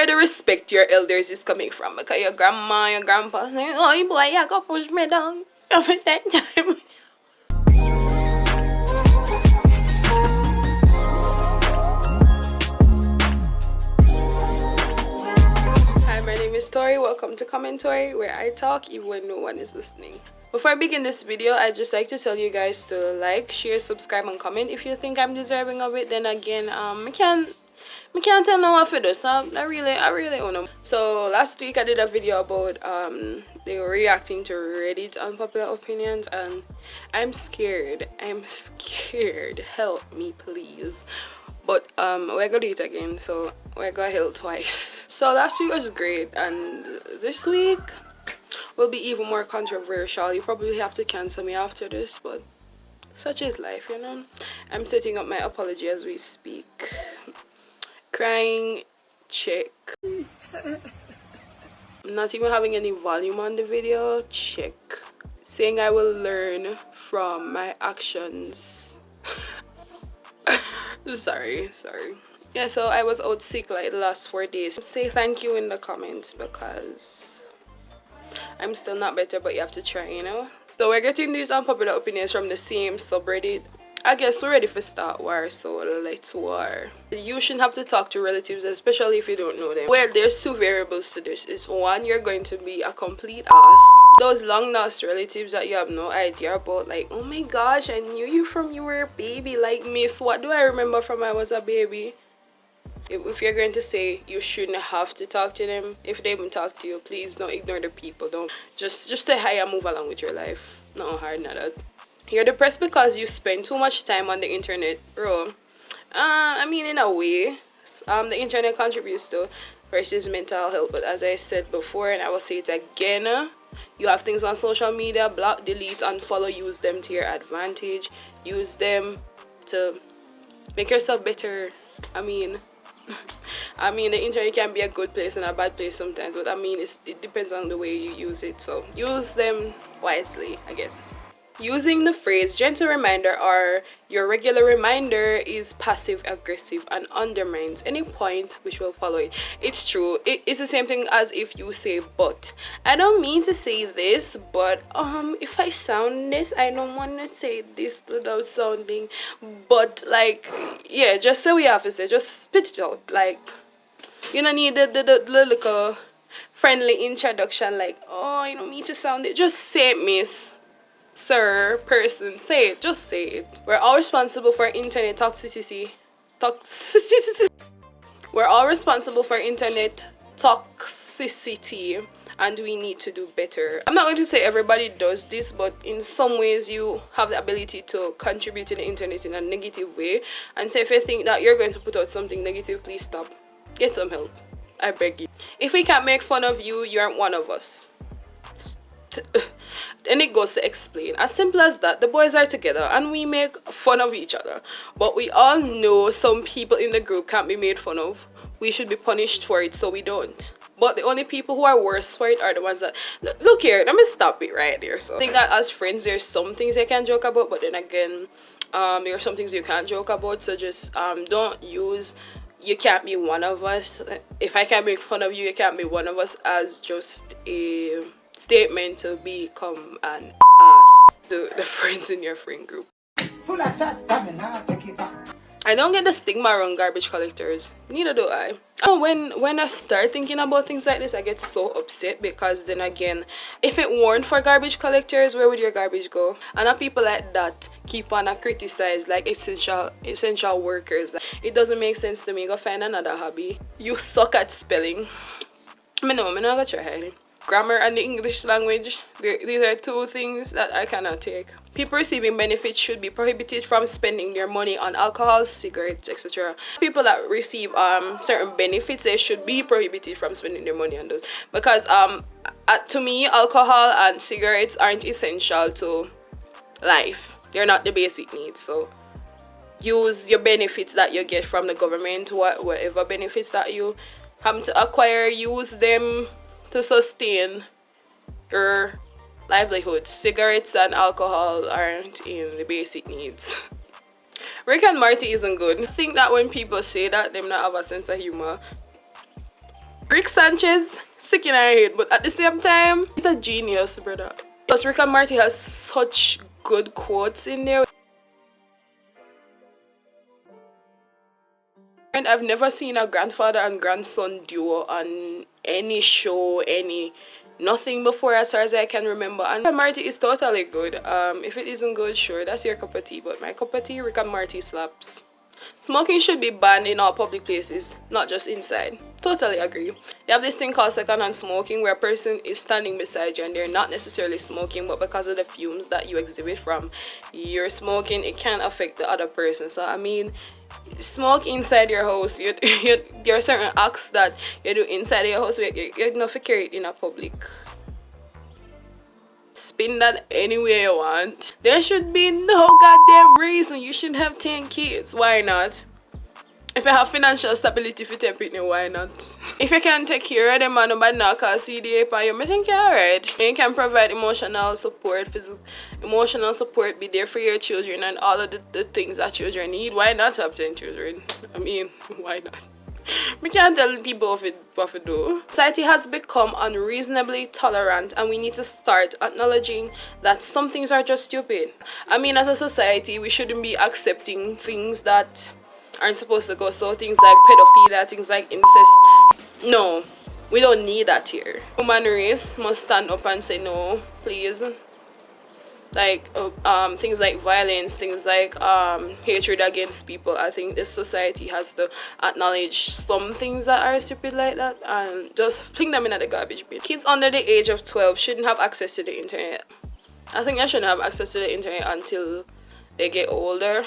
where the respect your elders is coming from. Because your grandma, your grandpa saying, oh boy, you go push me down every time. Hi, my name is Tori. Welcome to Commentary, where I talk even when no one is listening. Before I begin this video, I'd just like to tell you guys to like, share, subscribe, and comment if you think I'm deserving of it. Then again, I can't tell no one for this. I really don't know. So last week I did a video about they were reacting to Reddit unpopular opinions, and I'm scared. Help me, please. But we're gonna do it again, so we're gonna help twice. So last week was great, and this week will be even more controversial. You probably have to cancel me after this, but such is life, you know. I'm setting up my apology as we speak. Crying, check. Not even having any volume on the video, check. Saying I will learn from my actions. sorry. Yeah, so I was out sick like the last 4 days. Say thank you in the comments because I'm still not better, but you have to try, you know. So we're getting these unpopular opinions from the same subreddit. I guess we're ready for start war, so let's war. You shouldn't have to talk to relatives, especially if you don't know them. Well, there's two variables to this. It's one, you're going to be a complete ass. Those long-lost relatives that you have no idea about, like, oh my gosh, I knew you from you were a baby. Like, miss, what do I remember from I was a baby? If you're going to say you shouldn't have to talk to them, if they even talk to you, please don't ignore the people. Don't just say hi and move along with your life. No hard, not that. You're depressed because you spend too much time on the internet, bro. I mean, in a way, the internet contributes to versus mental health. But as I said before, and I will say it again, you have things on social media, block, delete, unfollow, use them to your advantage. Use them to make yourself better. I mean, the internet can be a good place and a bad place sometimes, but I mean, it depends on the way you use it. So use them wisely, I guess. Using the phrase gentle reminder or your regular reminder is passive aggressive and undermines any point which will follow it. It's true. It's the same thing as if you say but. I don't mean to say this, but if I sound this, I don't want to say this without sounding, but like, yeah, just say what you have to say. Just spit it out. Like, you don't need the little friendly introduction like, oh, you don't mean to sound it. Just say it, miss, sir, person, say it. Just say it. We're all responsible for internet toxicity. We're all responsible for internet toxicity, and we need to do better. I'm not going to say everybody does this, but in some ways you have the ability to contribute to the internet in a negative way. And so if you think that you're going to put out something negative, please stop. Get some help, I beg you. If we can't make fun of you, you aren't one of us. Then it goes to explain. As simple as that. The boys are together and we make fun of each other, but we all know some people in the group can't be made fun of. We should be punished for it, so we don't. But the only people who are worse for it are the ones that look here, let me stop it right there. So I think that as friends there's some things I can joke about, but then again there are some things you can't joke about. So just don't use you can't be one of us. If I can't make fun of you, you can't be one of us as just a statement to become an ass to the friends in your friend group. I don't get the stigma around garbage collectors. Neither do I. When I start thinking about things like this, I get so upset because then again, if it weren't for garbage collectors, where would your garbage go? And people like that keep on criticize like essential workers. It doesn't make sense to me. Go find another hobby. You suck at spelling. I'm not gonna try. Grammar and the English language, these are two things that I cannot take. People receiving benefits should be prohibited from spending their money on alcohol, cigarettes, etc. People that receive certain benefits, they should be prohibited from spending their money on those, because to me, alcohol and cigarettes aren't essential to life. They're not the basic needs. So use your benefits that you get from the government, whatever benefits that you have to acquire, use them to sustain your livelihood. Cigarettes and alcohol aren't in the basic needs. Rick and Morty isn't good. I think that when people say that, they not have a sense of humor. Rick Sanchez, sick in our head, but at the same time, he's a genius, brother. Plus, Rick and Morty has such good quotes in there. And I've never seen a grandfather and grandson duo on any show, nothing before as far as I can remember. And Morty is totally good. If it isn't good, sure, that's your cup of tea. But my cup of tea, Rick and Morty slaps. Smoking should be banned in all public places, not just inside. Totally agree. You have this thing called secondhand smoking, where a person is standing beside you and they're not necessarily smoking, but because of the fumes that you exhibit from your smoking, it can affect the other person. So I mean, smoke inside your house. There are certain acts that you do inside your house where you're not to carry it in a public. Spin that anywhere you want. There should be no goddamn reason you should have 10 kids. Why not? If you have financial stability for 10 people, why not? If you can take care of them and nobody not call CDA for you, I think you're alright. You can provide emotional support, emotional support, be there for your children and all of the things that children need. Why not have 10 children? I mean, why not? We can't tell people what to do. Society has become unreasonably tolerant, and we need to start acknowledging that some things are just stupid. I mean, as a society, we shouldn't be accepting things that aren't supposed to go. So things like pedophilia, things like incest. No, we don't need that here. Human race must stand up and say no, please. Like things like violence, things like hatred against people. I think this society has to acknowledge some things that are stupid like that and just fling them in the garbage bin. Kids under the age of 12 shouldn't have access to the internet. I think they shouldn't have access to the internet until they get older.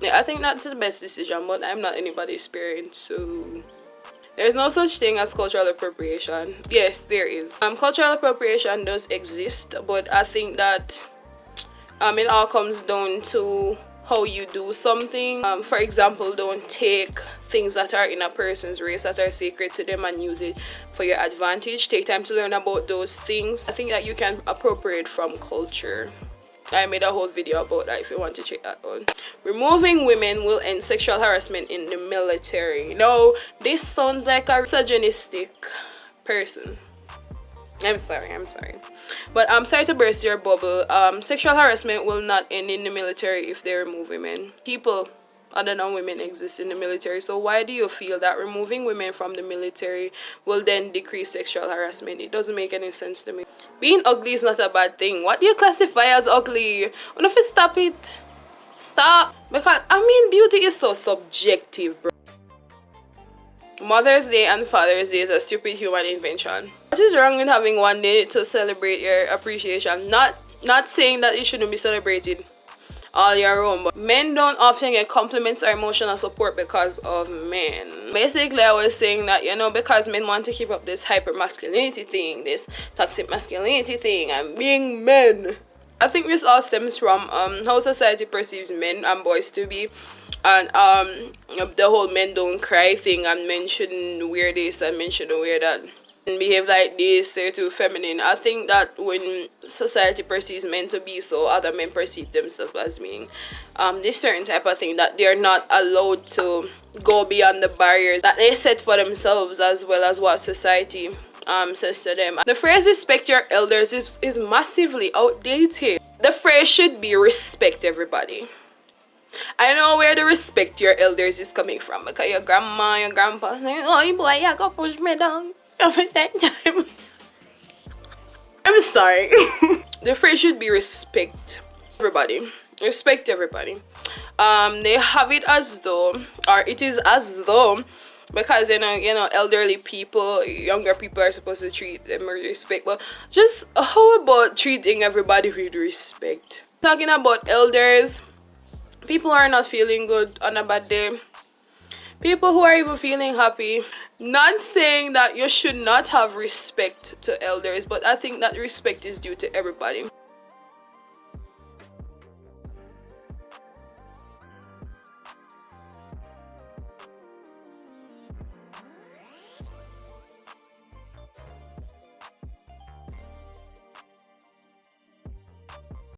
Yeah, I think that's the best decision, but I'm not anybody's parent, so there's no such thing as cultural appropriation. Yes, there is. Cultural appropriation does exist, but I think that it all comes down to how you do something. For example, don't take things that are in a person's race that are sacred to them and use it for your advantage. Take time to learn about those things. I think that you can appropriate from culture. I made a whole video about that if you want to check that out. Removing women will end sexual harassment in the military. No, this sounds like a misogynistic person. I'm sorry. But I'm sorry to burst your bubble. Sexual harassment will not end in the military if they remove women. People other than women exist in the military. So why do you feel that removing women from the military will then decrease sexual harassment? It doesn't make any sense to me. Being ugly is not a bad thing. What do you classify as ugly? What if you stop it? Stop. Because I mean, beauty is so subjective, bro. Mother's Day and Father's Day is a stupid human invention. What is wrong with having one day to celebrate your appreciation? Not saying that it shouldn't be celebrated all year round, but men don't often get compliments or emotional support because of men. Basically, I was saying that, you know, because men want to keep up this hyper masculinity thing, this toxic masculinity thing, and being men. I think this all stems from how society perceives men and boys to be, and the whole men don't cry thing, and men shouldn't wear this and men shouldn't wear that and behave like this, they're too feminine. I think that when society perceives men to be so, other men perceive themselves as being this certain type of thing, that they're not allowed to go beyond the barriers that they set for themselves, as well as what society says to them. The phrase respect your elders is massively outdated. The phrase should be respect everybody. I know where the respect your elders is coming from, because your grandma, your grandpa saying, oh boy, you go push me down every time. I'm sorry. The phrase should be respect everybody. Respect everybody. They have it as though, or it is as though, because you know elderly people, younger people are supposed to treat them with respect, but just how about treating everybody with respect? Talking about elders, people who are not feeling good on a bad day, people who are even feeling happy. Not saying that you should not have respect to elders, but I think that respect is due to everybody.